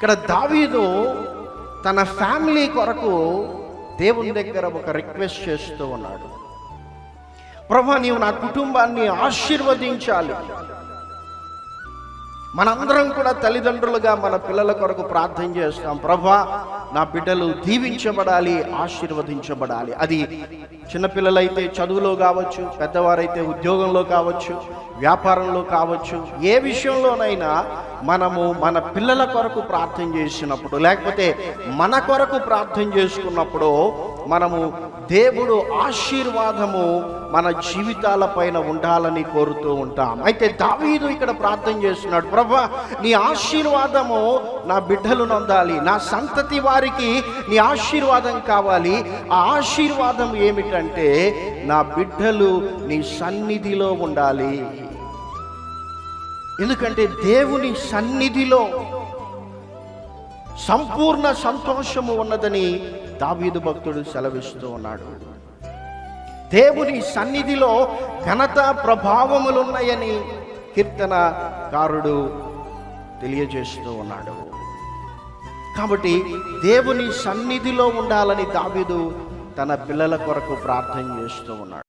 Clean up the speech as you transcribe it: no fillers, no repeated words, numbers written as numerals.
ఇక్కడ దావీదు తన ఫ్యామిలీ కొరకు దేవుని దగ్గర ఒక రిక్వెస్ట్ చేస్తూ ఉన్నాడు. ప్రభువా, నీవు నా కుటుంబాన్ని ఆశీర్వదించాలి. మనందరం కూడా తల్లిదండ్రులుగా మన పిల్లల కొరకు ప్రార్థన చేస్తాం. ప్రభువా, నా బిడ్డలు దీవించబడాలి, ఆశీర్వదించబడాలి. అది చిన్నపిల్లలైతే చదువులో కావచ్చు, పెద్దవారైతే ఉద్యోగంలో కావచ్చు, వ్యాపారంలో కావచ్చు, ఏ విషయంలోనైనా మనము మన పిల్లల కొరకు ప్రార్థన చేసినప్పుడు, లేకపోతే మన కొరకు ప్రార్థన చేసుకున్నప్పుడు మనము దేవుడు ఆశీర్వాదము మన జీవితాల పైన ఉండాలని కోరుతూ ఉంటాం. అయితే దావీదు ఇక్కడ ప్రార్థన చేస్తున్నాడు, ప్రభువా, నీ ఆశీర్వాదము నా బిడ్డలు నొందాలి, నా సంతతి వారికి నీ ఆశీర్వాదం కావాలి. ఆ ఆశీర్వాదం ఏమిటంటే నా బిడ్డలు నీ సన్నిధిలో ఉండాలి. ఎందుకంటే దేవుని సన్నిధిలో సంపూర్ణ సంతోషము ఉన్నదని దావీదు భక్తుడు సెలవిస్తూ ఉన్నాడు. దేవుని సన్నిధిలో ఘనత ప్రభావములున్నాయని కీర్తనకారుడు తెలియజేస్తూ ఉన్నాడు. కాబట్టి దేవుని సన్నిధిలో ఉండాలని దావీదు తన పిల్లల కొరకు ప్రార్థన చేస్తూ ఉన్నాడు.